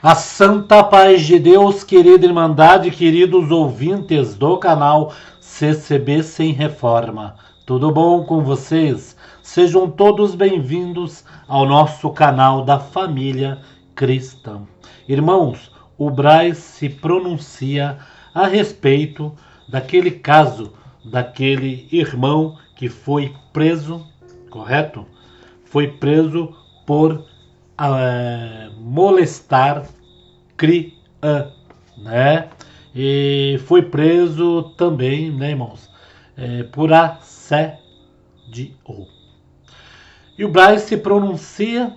A santa paz de Deus, querida Irmandade, queridos ouvintes do canal CCB Sem Reforma. Tudo bom com vocês? Sejam todos bem-vindos ao nosso canal da família cristã. Irmãos, o Braz se pronuncia a respeito daquele caso, daquele irmão que foi preso, correto? Foi preso por molestar criança, né? E foi preso também, né, irmãos, por assédio. E o Braz se pronuncia,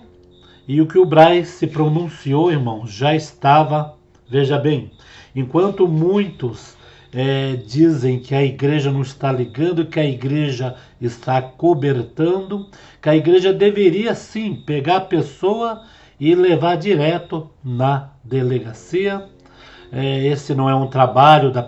e o que o Braz se pronunciou, irmãos, já estava, veja bem, enquanto muitos dizem que a igreja não está ligando, que a igreja está cobertando, que a igreja deveria sim pegar a pessoa e levar direto na delegacia. Esse não é um trabalho da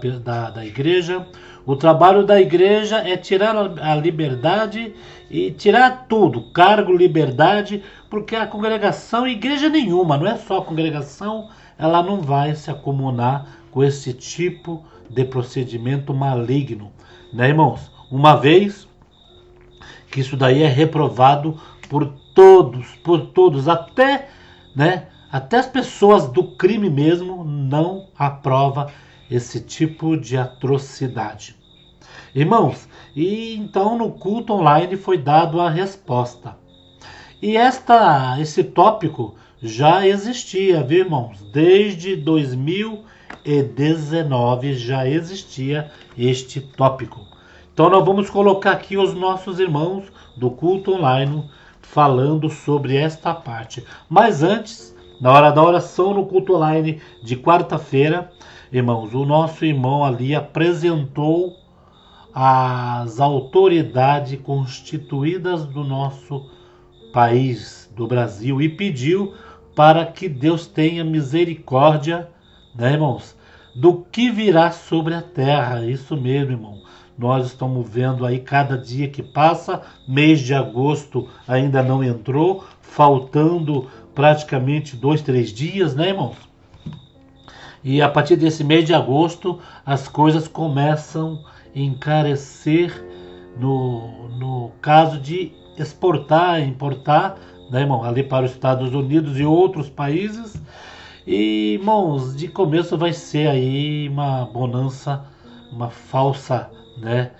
igreja. O trabalho da igreja é tirar a liberdade e tirar tudo, cargo, liberdade, porque a congregação, igreja nenhuma, não é só a congregação, ela não vai se acomonar com esse tipo de procedimento maligno, né, irmãos? Uma vez que isso daí é reprovado por todos, até, né, até as pessoas do crime mesmo não aprovam esse tipo de atrocidade. Irmãos, e então no culto online foi dado a resposta. E esse tópico já existia, viu, irmãos? Desde 2019 já existia este tópico. Então nós vamos colocar aqui os nossos irmãos do culto online falando sobre esta parte. Mas antes, na hora da oração no culto online de quarta-feira, irmãos, o nosso irmão ali apresentou as autoridades constituídas do nosso país, do Brasil, e pediu para que Deus tenha misericórdia, né, irmãos, do que virá sobre a terra. Isso mesmo, irmão. Nós estamos vendo aí cada dia que passa, mês de agosto ainda não entrou, faltando praticamente 2, 3 dias, né, irmãos? E a partir desse mês de agosto as coisas começam a encarecer no caso de exportar, importar, né, irmão, ali para os Estados Unidos e outros países. E, irmãos, de começo vai ser aí uma bonança, uma falsa, né?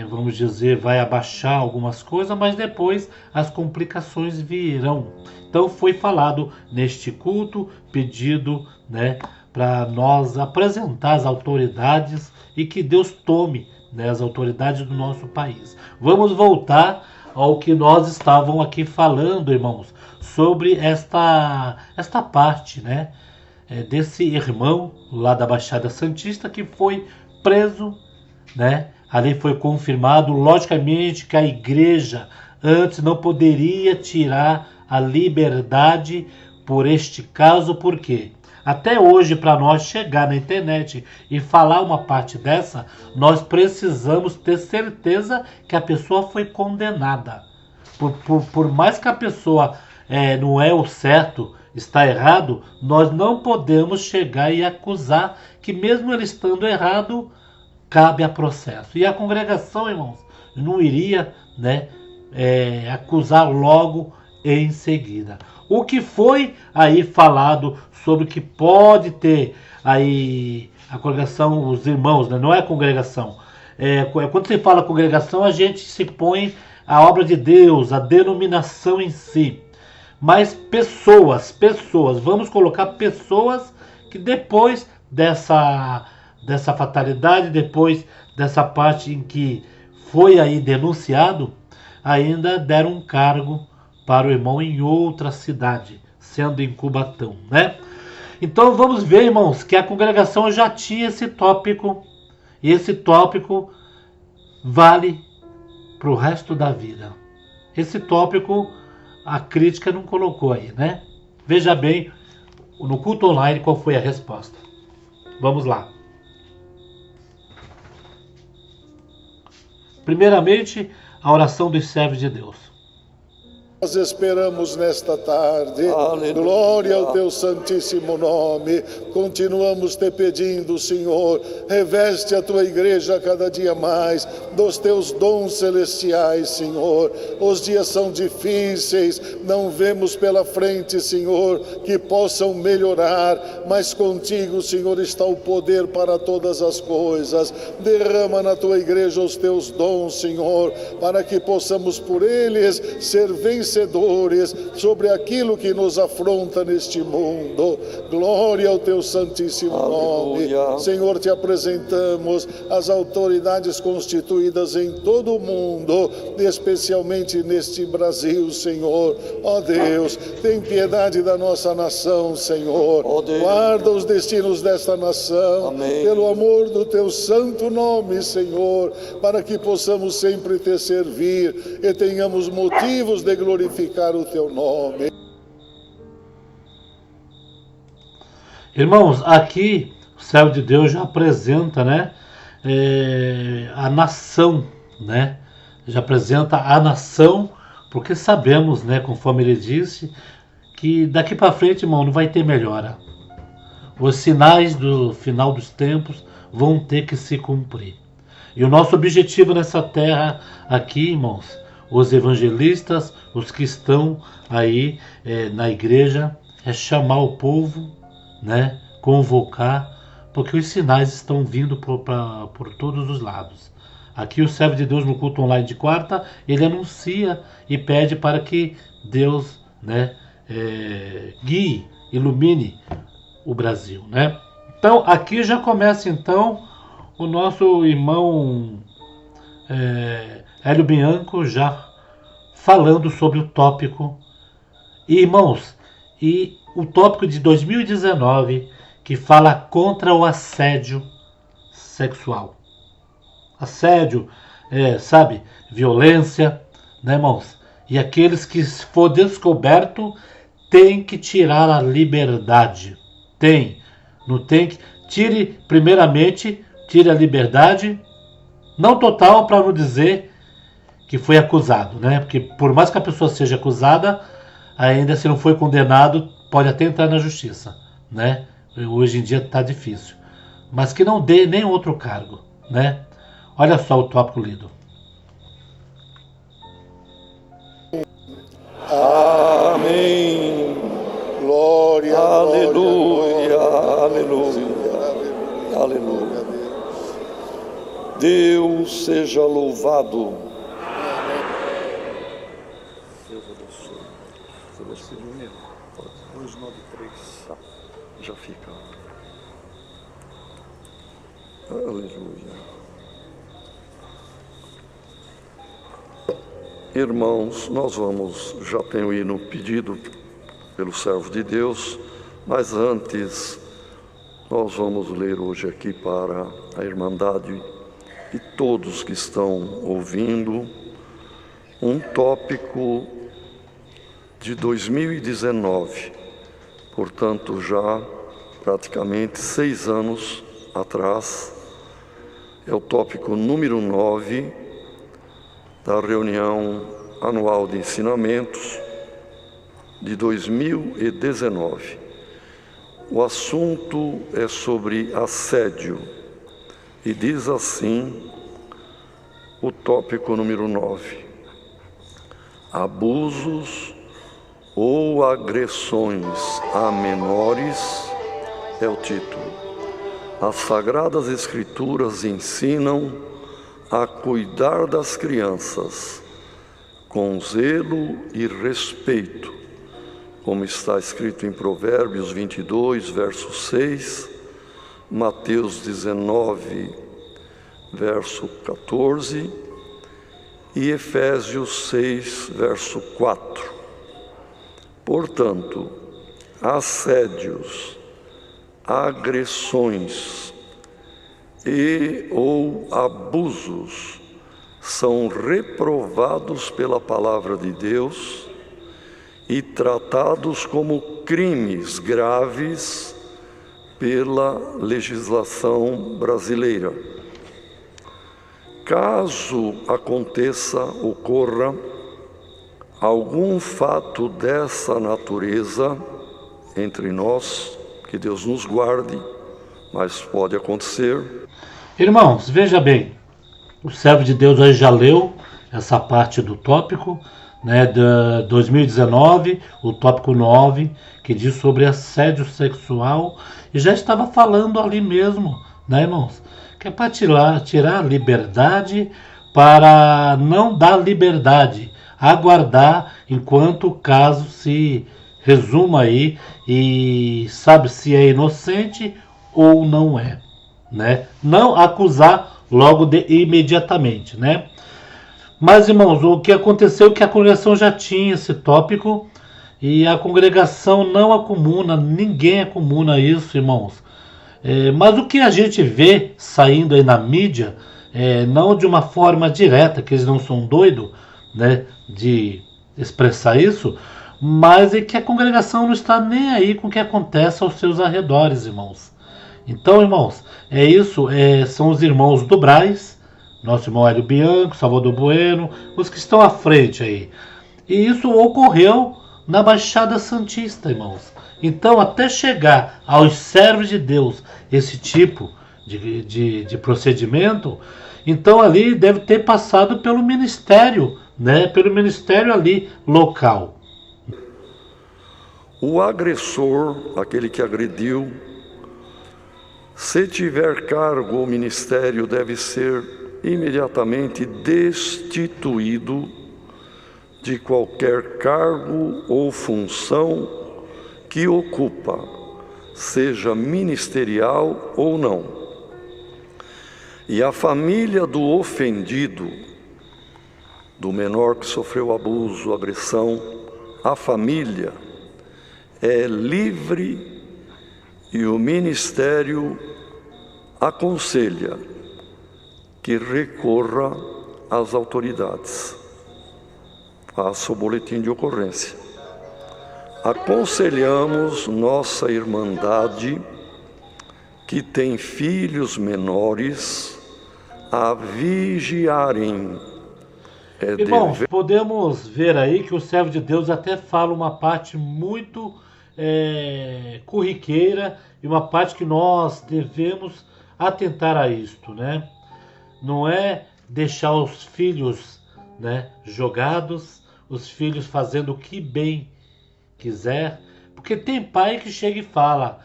Vamos dizer, vai abaixar algumas coisas, mas depois as complicações virão. Então foi falado neste culto, pedido, né, para nós apresentar as autoridades e que Deus tome, né, as autoridades do nosso país. Vamos voltar ao que nós estávamos aqui falando, irmãos, sobre esta parte, né, desse irmão lá da Baixada Santista que foi preso, né? Ali foi confirmado, logicamente, que a igreja antes não poderia tirar a liberdade por este caso, por quê? Até hoje, para nós chegar na internet e falar uma parte dessa, nós precisamos ter certeza que a pessoa foi condenada. Por mais que a pessoa não é o certo, está errado, nós não podemos chegar e acusar que mesmo ele estando errado, cabe a processo. E a congregação, irmãos, não iria, né, acusar logo em seguida. O que foi aí falado sobre que pode ter aí a congregação, os irmãos, né, não é a congregação. Quando se fala congregação, a gente se põe a obra de Deus, a denominação em si. Mas pessoas, vamos colocar pessoas que depois dessa fatalidade, depois dessa parte em que foi aí denunciado, ainda deram um cargo para o irmão em outra cidade, sendo em Cubatão, né? Então vamos ver, irmãos, que a congregação já tinha esse tópico, e esse tópico vale para o resto da vida. Esse tópico a crítica não colocou aí, né? Veja bem, no culto online, qual foi a resposta. Vamos lá. Primeiramente, a oração dos servos de Deus. Nós esperamos nesta tarde. Aleluia. Glória ao teu santíssimo nome. Continuamos te pedindo, Senhor, reveste a tua igreja cada dia mais dos teus dons celestiais, Senhor. Os dias são difíceis, não vemos pela frente, Senhor, que possam melhorar, mas contigo, Senhor, está o poder para todas as coisas. Derrama na tua igreja os teus dons, Senhor, para que possamos por eles ser vencedores sobre aquilo que nos afronta neste mundo. Glória ao teu santíssimo Aleluia. nome. Senhor, te apresentamos as autoridades constituídas em todo o mundo, especialmente neste Brasil, Senhor. Ó Deus, tem piedade da nossa nação, Senhor. Ó Deus. Guarda os destinos desta nação. Amém. Pelo amor do teu santo nome, Senhor, para que possamos sempre te servir e tenhamos motivos de glorificar o teu nome. Irmãos, aqui o servo de Deus já apresenta, né, a nação, né? Já apresenta a nação, porque sabemos, né, conforme ele disse, que daqui para frente, irmão, não vai ter melhora. Os sinais do final dos tempos vão ter que se cumprir. E o nosso objetivo nessa terra aqui, irmãos, os evangelistas, os que estão aí na igreja, é chamar o povo, né, convocar, porque os sinais estão vindo por todos os lados. Aqui o servo de Deus no culto online de quarta, ele anuncia e pede para que Deus, né, guie, ilumine o Brasil, né? Então aqui já começa então o nosso irmão Hélio Bianco já falando sobre o tópico. E, irmãos, e o tópico de 2019 que fala contra o assédio sexual. Assédio, sabe, violência, né, irmãos? E aqueles que, se for descoberto, tem que tirar a liberdade. Não tem que... Primeiramente, tire a liberdade, não total, para não dizer que foi acusado, né? Porque por mais que a pessoa seja acusada, ainda se não foi condenado, pode até entrar na justiça, né? Hoje em dia está difícil. Mas que não dê nem outro cargo, né? Olha só o tópico lido. Amém. Glória, Aleluia, glória, aleluia, aleluia. Deus seja louvado. Deus abençoe. Celeste número 293. Tá. Já fica. Aleluia. Irmãos, nós vamos, já tenho o hino pedido pelo servo de Deus, mas antes nós vamos ler hoje aqui para a Irmandade e todos que estão ouvindo um tópico de 2019, portanto já praticamente 6 anos atrás, é o tópico número 9 da reunião anual de ensinamentos de 2019. O assunto é sobre assédio e diz assim o tópico número 9: abusos ou agressões a menores é o título. As Sagradas Escrituras ensinam a cuidar das crianças com zelo e respeito, como está escrito em Provérbios 22, verso 6, Mateus 19, verso 14 e Efésios 6, verso 4. Portanto, assédios, agressões e ou abusos são reprovados pela palavra de Deus e tratados como crimes graves pela legislação brasileira. Caso ocorra algum fato dessa natureza entre nós, que Deus nos guarde, mas pode acontecer. Irmãos, veja bem, o servo de Deus hoje já leu essa parte do tópico, né, de 2019, o tópico 9, que diz sobre assédio sexual, e já estava falando ali mesmo, né, irmãos, que é para tirar a liberdade, para não dar liberdade, aguardar enquanto o caso se resuma aí e sabe se é inocente ou não é, né? Não acusar logo imediatamente, né? Mas, irmãos, o que aconteceu é que a congregação já tinha esse tópico e a congregação não acomuna, ninguém acomuna isso, irmãos. Mas o que a gente vê saindo aí na mídia, não de uma forma direta, que eles não são doidos, né, de expressar isso, mas é que a congregação não está nem aí com o que acontece aos seus arredores, irmãos. Então, irmãos, é isso, são os irmãos do Braz, nosso irmão Hélio Bianco, Salvador Bueno, os que estão à frente aí. E isso ocorreu na Baixada Santista, irmãos. Então, até chegar aos servos de Deus esse tipo de procedimento, então ali deve ter passado pelo ministério, né? Pelo ministério ali local. O agressor, aquele que agrediu, se tiver cargo ou ministério, deve ser imediatamente destituído de qualquer cargo ou função que ocupa, seja ministerial ou não. E a família do ofendido, do menor que sofreu abuso, agressão, a família é livre e o ministério aconselha que recorra às autoridades. Faça o boletim de ocorrência. Aconselhamos nossa irmandade que tem filhos menores a vigiarem. Irmãos, podemos ver aí que o servo de Deus até fala uma parte muito corriqueira e uma parte que nós devemos atentar a isto, né? Não é deixar os filhos, né, jogados, os filhos fazendo o que bem quiser, porque tem pai que chega e fala: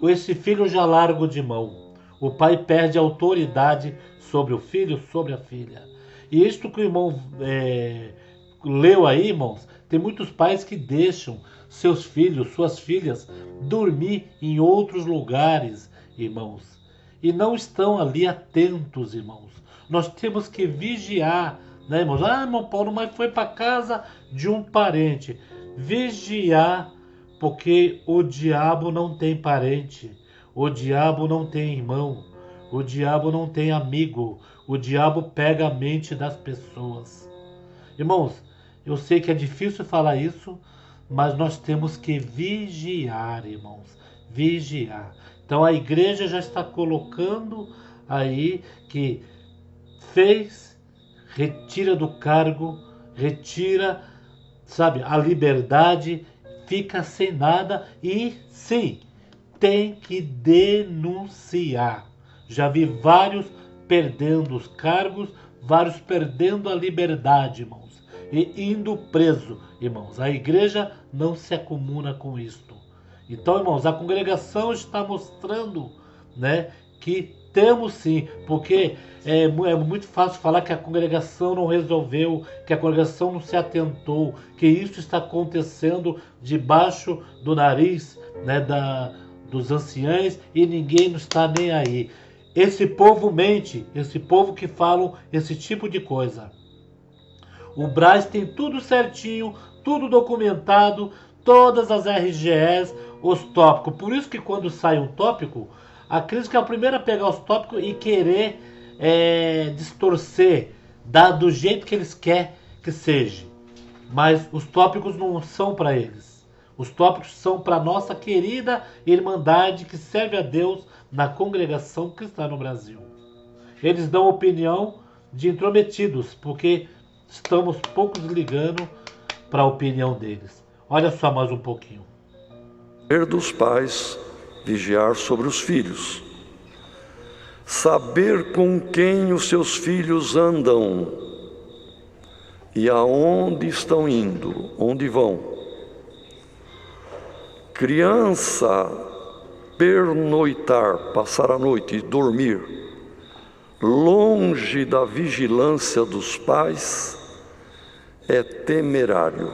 esse filho eu já largo de mão. O pai perde a autoridade sobre o filho, sobre a filha. E isto que o irmão leu aí, irmãos, tem muitos pais que deixam seus filhos, suas filhas, dormir em outros lugares, irmãos, e não estão ali atentos, irmãos. Nós temos que vigiar, né, irmãos? Ah, irmão Paulo, mas foi para casa de um parente. Vigiar, porque o diabo não tem parente, o diabo não tem irmão, o diabo não tem amigo, o diabo pega a mente das pessoas. Irmãos, eu sei que é difícil falar isso, mas nós temos que vigiar, irmãos, vigiar. Então a igreja já está colocando aí que retira do cargo, retira, sabe, a liberdade, fica sem nada e sim, tem que denunciar. Já vi vários perdendo os cargos, vários perdendo a liberdade, irmãos, e indo preso, irmãos. A igreja não se acomuna com isto. Então, irmãos, a congregação está mostrando, né, que temos sim, porque é muito fácil falar que a congregação não resolveu, que a congregação não se atentou, que isso está acontecendo debaixo do nariz, né, dos anciães e ninguém não está nem aí. Esse povo mente, esse povo que falam esse tipo de coisa. O Braz tem tudo certinho, tudo documentado, todas as RGEs, os tópicos. Por isso que quando sai um tópico, a crítica é a primeira a pegar os tópicos e querer distorcer, dar do jeito que eles querem que seja. Mas os tópicos não são para eles. Os tópicos são para nossa querida irmandade que serve a Deus na congregação cristã no Brasil. Eles dão opinião de intrometidos, porque estamos poucos ligando para a opinião deles. Olha só mais um pouquinho. Dos pais vigiar sobre os filhos, saber com quem os seus filhos andam e aonde estão indo, onde vão. Criança pernoitar, passar a noite e dormir longe da vigilância dos pais é temerário,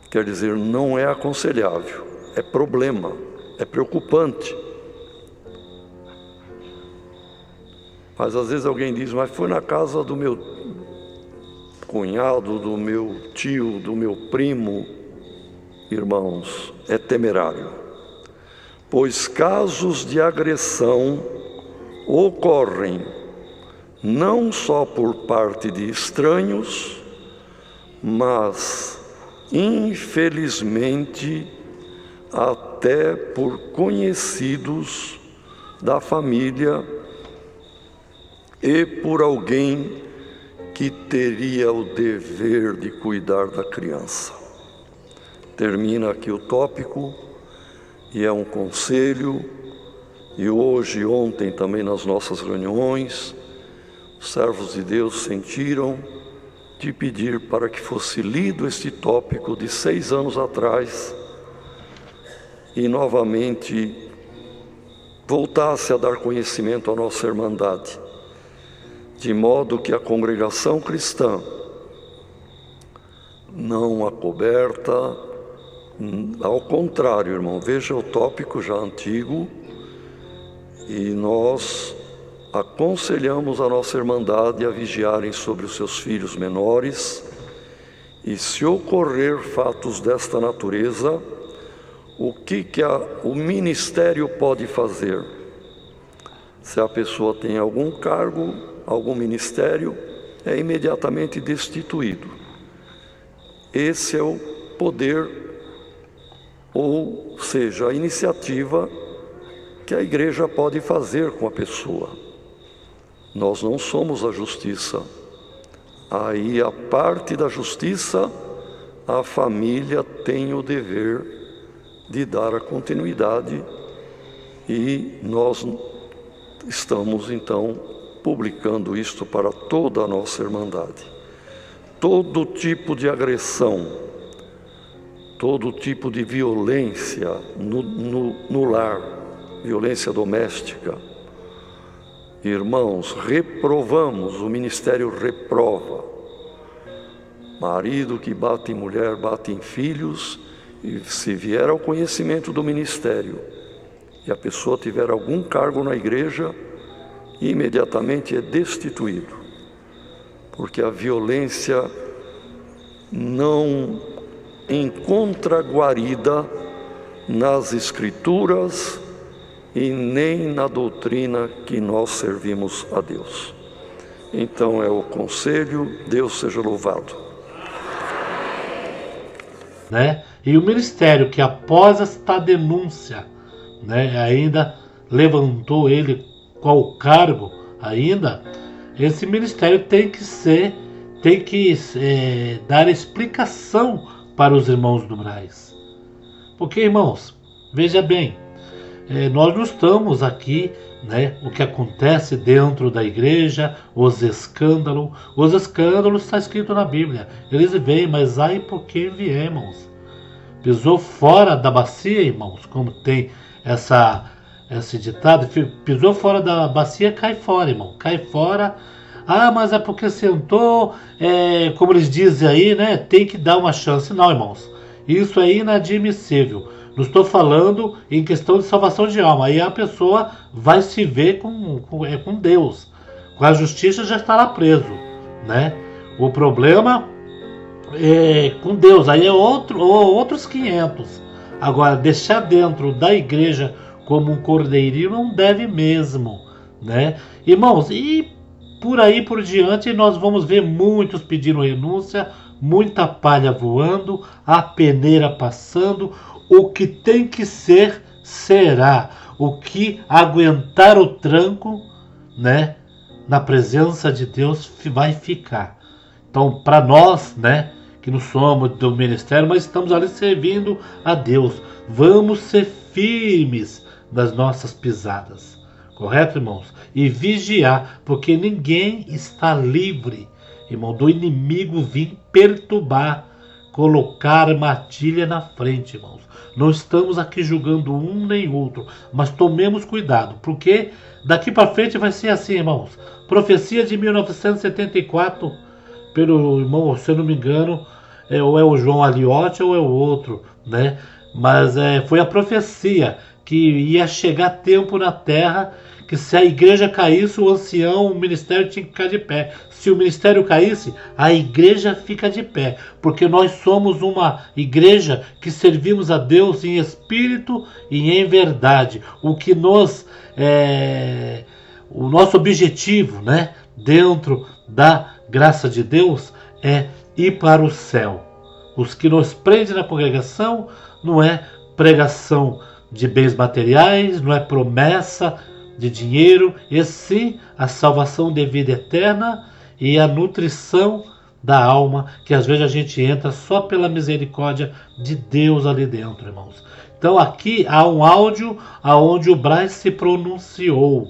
quer dizer, não é aconselhável, é problema, é preocupante. Mas às vezes alguém diz, mas foi na casa do meu cunhado, do meu tio, do meu primo. Irmãos, é temerário, pois casos de agressão ocorrem não só por parte de estranhos, mas, infelizmente, até por conhecidos da família e por alguém que teria o dever de cuidar da criança. Termina aqui o tópico, e é um conselho, e hoje e ontem também nas nossas reuniões, os servos de Deus sentiram de pedir para que fosse lido este tópico de 6 anos atrás e novamente voltasse a dar conhecimento à nossa irmandade, de modo que a congregação cristã não acoberta, ao contrário, irmão, veja o tópico já antigo, e nós aconselhamos a nossa irmandade a vigiarem sobre os seus filhos menores, e se ocorrer fatos desta natureza, o que o ministério pode fazer? Se a pessoa tem algum cargo, algum ministério, é imediatamente destituído. Esse é o poder, ou seja, a iniciativa que a igreja pode fazer com a pessoa. Nós não somos a justiça. Aí, a parte da justiça, a família tem o dever de dar a continuidade, e nós estamos, então, publicando isto para toda a nossa irmandade. Todo tipo de agressão, todo tipo de violência no lar, violência doméstica, irmãos, reprovamos, o ministério reprova. Marido que bate em mulher, bate em filhos, e se vier ao conhecimento do ministério e a pessoa tiver algum cargo na igreja, imediatamente é destituído, porque a violência não encontra guarida nas Escrituras e nem na doutrina que nós servimos a Deus. Então é o conselho, Deus seja louvado. E o ministério que após esta denúncia, ainda levantou ele qual cargo ainda, esse ministério tem que dar explicação para os irmãos do Braz. Porque, irmãos, veja bem, nós não estamos aqui, o que acontece dentro da igreja, os escândalos está escrito na Bíblia, eles vêm, mas ai por quem viemos. Pisou fora da bacia, irmãos, como tem esse ditado, pisou fora da bacia, cai fora, irmão, cai fora. Ah, mas é porque sentou, como eles dizem aí, tem que dar uma chance. Não, irmãos, isso é inadmissível. Não estou falando em questão de salvação de alma. Aí a pessoa vai se ver com Deus. Com a justiça já estará preso, O problema é com Deus. Aí é outros 500. Agora, deixar dentro da igreja como um cordeirinho não deve mesmo, Irmãos, e por aí por diante nós vamos ver muitos pedindo renúncia, muita palha voando, a peneira passando. O que tem que ser, será. O que aguentar o tranco, na presença de Deus vai ficar. Então, para nós, que não somos do ministério, mas estamos ali servindo a Deus. Vamos ser firmes nas nossas pisadas, correto, irmãos? E vigiar, porque ninguém está livre, irmão, do inimigo vir perturbar, colocar armadilha na frente, irmãos. Não estamos aqui julgando um nem outro, mas tomemos cuidado, porque daqui para frente vai ser assim, irmãos. Profecia de 1974, pelo irmão, se eu não me engano, ou é o João Aliotti ou é o outro, né? Mas foi a profecia que ia chegar tempo na terra que se a igreja caísse, o ancião, o ministério tinha que ficar de pé. Se o ministério caísse, a igreja fica de pé, porque nós somos uma igreja que servimos a Deus em espírito e em verdade. O nosso objetivo, né, dentro da graça de Deus é ir para o céu. Os que nos prendem na congregação não é pregação de bens materiais, não é promessa de dinheiro, e sim a salvação de vida eterna e a nutrição da alma, que às vezes a gente entra só pela misericórdia de Deus ali dentro, irmãos. Então aqui há um áudio onde o Braz se pronunciou,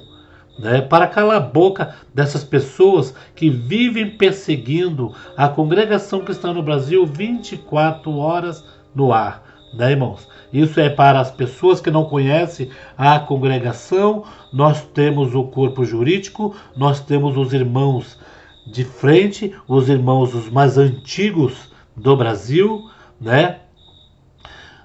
né, para calar a boca dessas pessoas que vivem perseguindo a congregação que está no Brasil 24 horas no ar, né, irmãos? Isso é para as pessoas que não conhecem a congregação. Nós temos o corpo jurídico, nós temos os irmãos de frente, os irmãos os mais antigos do Brasil, né?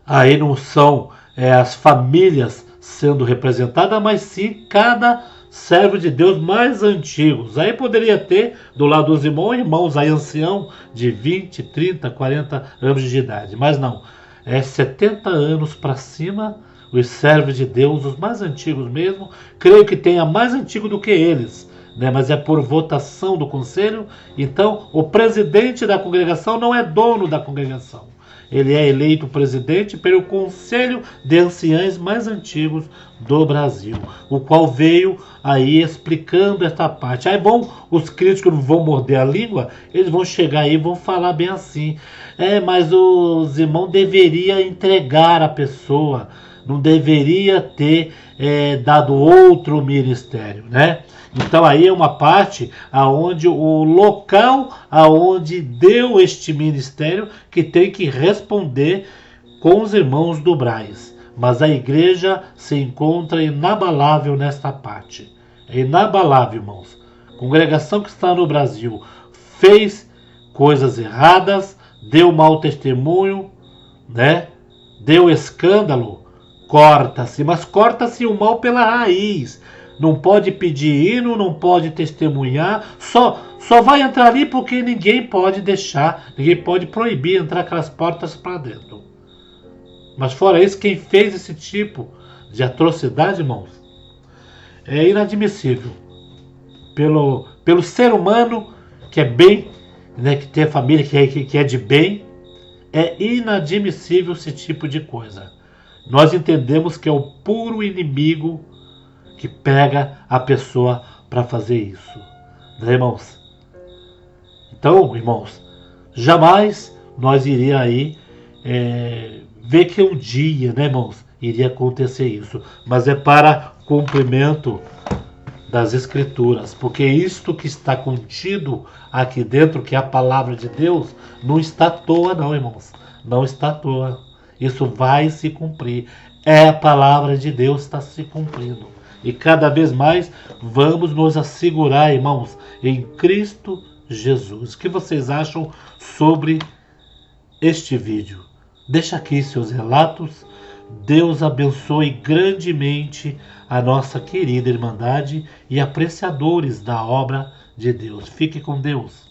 Aí não são as famílias sendo representadas, mas sim cada servo de Deus mais antigos. Aí poderia ter do lado dos irmãos aí ancião de 20, 30, 40 anos de idade, mas não. 70 anos para cima, os servos de Deus, os mais antigos mesmo. Creio que tenha mais antigo do que eles, né? Mas é por votação do conselho. Então, o presidente da congregação não é dono da congregação. Ele é eleito presidente pelo conselho de anciães mais antigos do Brasil, o qual veio aí explicando esta parte. Aí bom, os críticos não vão morder a língua, eles vão chegar aí e vão falar bem assim. Mas os irmãos deveriam entregar a pessoa, não deveria ter dado outro ministério, né? Então aí é uma parte aonde o local aonde deu este ministério que tem que responder com os irmãos do Braz. Mas a igreja se encontra inabalável nesta parte. É inabalável, irmãos. A congregação que está no Brasil fez coisas erradas, deu mau testemunho, né? Deu escândalo, corta-se, mas corta-se o mal pela raiz. Não pode pedir hino, não pode testemunhar, só vai entrar ali porque ninguém pode deixar, ninguém pode proibir entrar aquelas portas para dentro. Mas fora isso, quem fez esse tipo de atrocidade, irmãos, é inadmissível. Pelo ser humano que é bem, né, que tem a família que é de bem, é inadmissível esse tipo de coisa. Nós entendemos que é o puro inimigo que pega a pessoa para fazer isso, né, irmãos? Então, irmãos, jamais nós iria aí ver que um dia, né, irmãos, iria acontecer isso, mas é para cumprimento das Escrituras, porque isto que está contido aqui dentro, que é a palavra de Deus, não está à toa não, irmãos, não está à toa. Isso vai se cumprir, a palavra de Deus está se cumprindo. E cada vez mais vamos nos assegurar, irmãos, em Cristo Jesus. O que vocês acham sobre este vídeo? Deixa aqui seus relatos. Deus abençoe grandemente a nossa querida Irmandade e apreciadores da obra de Deus. Fique com Deus.